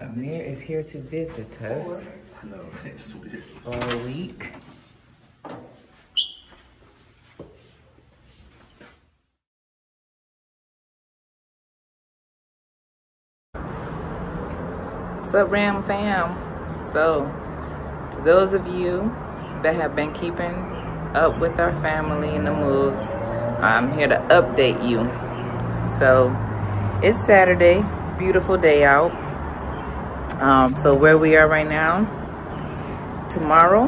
Amir is here to visit us for a week. What's up, Ram fam? So, to those of you that have been keeping up with our family and the moves, I'm here to update you. So, it's Saturday, beautiful day out. So where we are right now, tomorrow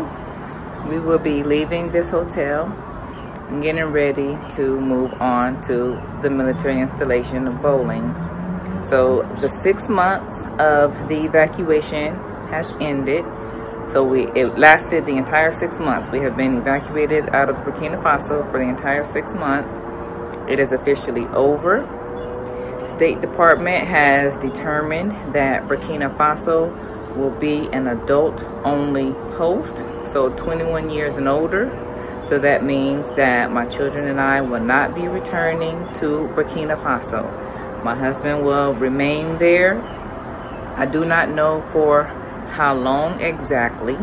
we will be leaving this hotel and getting ready to move on to the military installation of Bowling. So the 6 months of the evacuation has ended. So it lasted the entire 6 months. We have been evacuated out of Burkina Faso for the entire 6 months. It is officially over. State Department has determined that Burkina Faso will be an adult-only post, so 21 years and older. So that means that my children and I will not be returning to Burkina Faso. My husband will remain there. I do not know for how long exactly,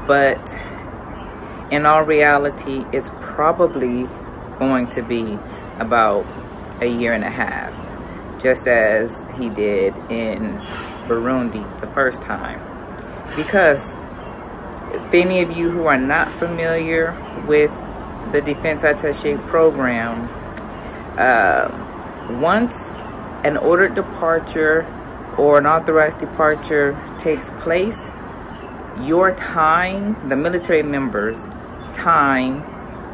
but in all reality, it's probably going to be about a year and a half, just as he did in Burundi the first time. Because if any of you who are not familiar with the Defense Attaché program, once an ordered departure or an authorized departure takes place, your time, the military members' time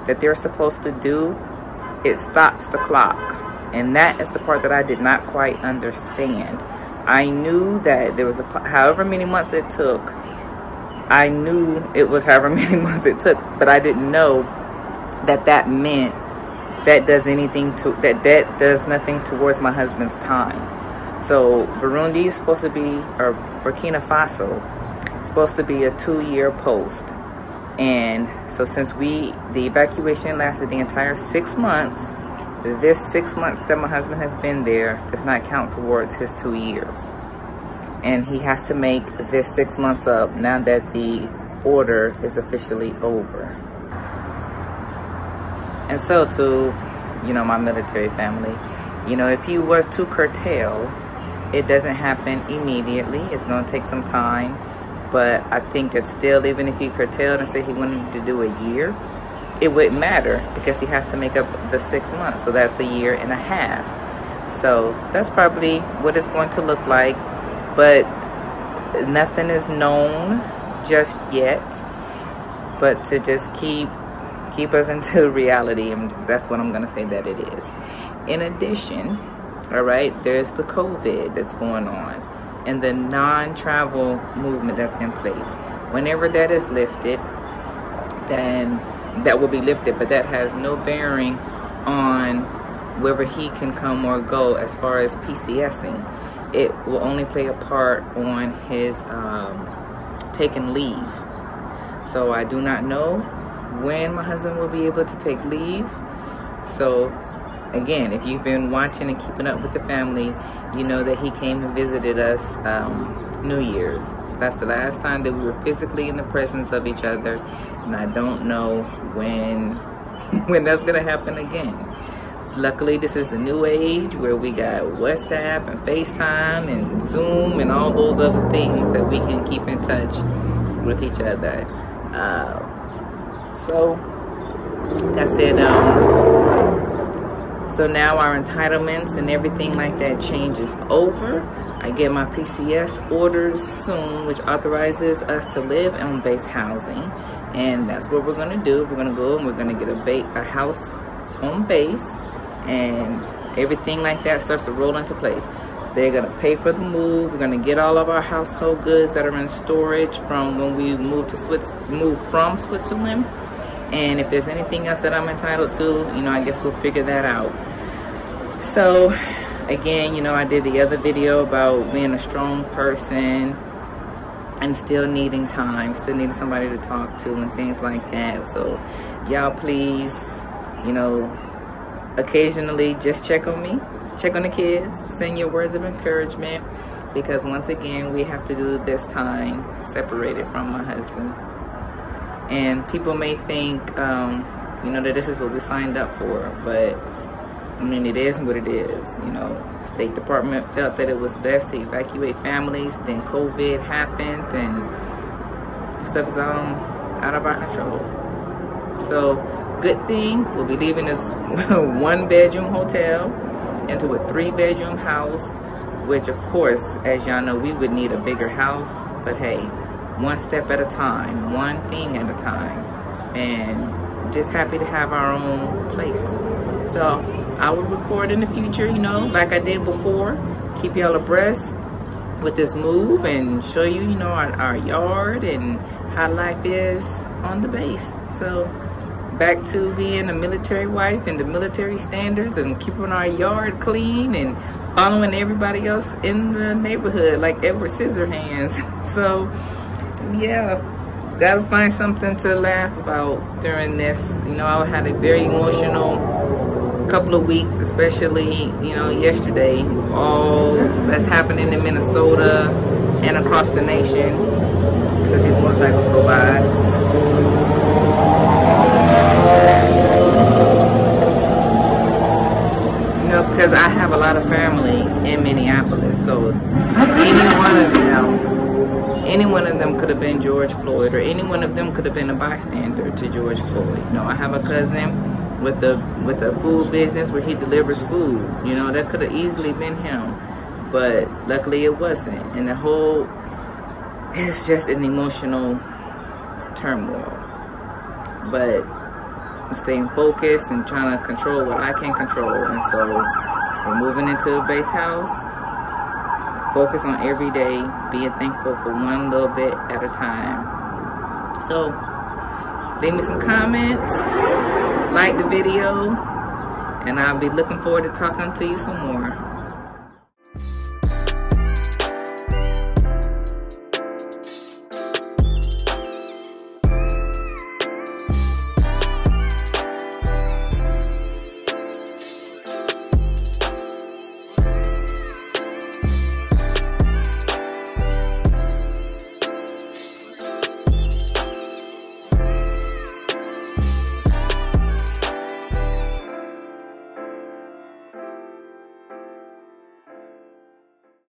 that they're supposed to do, it stops the clock. And that is the part that I did not quite understand. I knew that there was however many months it took. I knew it was however many months it took, but I didn't know that that meant that does nothing towards my husband's time. So Burundi is supposed to be, or Burkina Faso, is supposed to be a 2-year post. And so since the evacuation lasted the entire 6 months, this 6 months that my husband has been there does not count towards his 2 years. And he has to make this 6 months up now that the order is officially over. And so to, my military family, if he was to curtail, it doesn't happen immediately. It's going to take some time. But I think that still, even if he curtailed and said he wanted to do a year, it wouldn't matter because he has to make up the 6 months. So that's a year and a half. So that's probably what it's going to look like. But nothing is known just yet. But to just keep us into reality, and that's what I'm going to say that it is. In addition, all right, there's the COVID that's going on and the non-travel movement that's in place. Whenever that is lifted, then that will be lifted, but that has no bearing on whether he can come or go as far as PCSing. It will only play a part on his taking leave. So I do not know when my husband will be able to take leave. So again, if you've been watching and keeping up with the family, you know that he came and visited us New Year's. So that's the last time that we were physically in the presence of each other, and I don't know when that's gonna happen again. Luckily, this is the new age where we got WhatsApp and FaceTime and Zoom and all those other things that we can keep in touch with each other. So, like I said, so now our entitlements and everything like that changes over. I get my PCS orders soon, which authorizes us to live on base housing. And that's what we're gonna do. We're gonna go and we're gonna get a house on base, and everything like that starts to roll into place. They're gonna pay for the move. We're gonna get all of our household goods that are in storage from when we moved from Switzerland. And if there's anything else that I'm entitled to, I guess we'll figure that out. So, again, I did the other video about being a strong person and still needing time, still needing somebody to talk to and things like that. So, y'all please, occasionally just check on me, check on the kids, send your words of encouragement. because once again, we have to do this time separated from my husband. And people may think, you know, that this is what we signed up for, but I mean, it is what it is. You know, State Department felt that it was best to evacuate families. Then COVID happened, and stuff is out of our control. So, good thing, we'll be leaving this 1-bedroom hotel into a 3-bedroom house, which of course, as y'all know, we would need a bigger house. But hey, one step at a time, one thing at a time, and just happy to have our own place. So I will record in the future, you know, like I did before, keep y'all abreast with this move and show you, you know, our yard and how life is on the base. So back to being a military wife and the military standards and keeping our yard clean and following everybody else in the neighborhood like Edward Scissorhands. So yeah, gotta find something to laugh about during this. You know, I had a very emotional couple of weeks, especially, you know, yesterday with all that's happening in Minnesota and across the nation. So these motorcycles go by. You know, because I have a lot of family in Minneapolis, so any one of them could have been George Floyd, or any one of them could have been a bystander to George Floyd. You know, I have a cousin with a food business where he delivers food. You know, that could have easily been him, but luckily it wasn't. And the whole, it's just an emotional turmoil. But I'm staying focused and trying to control what I can control. And so we're moving into a base house. Focus on every day, being thankful for one little bit at a time. So leave me some comments, like the video, and I'll be looking forward to talking to you some more.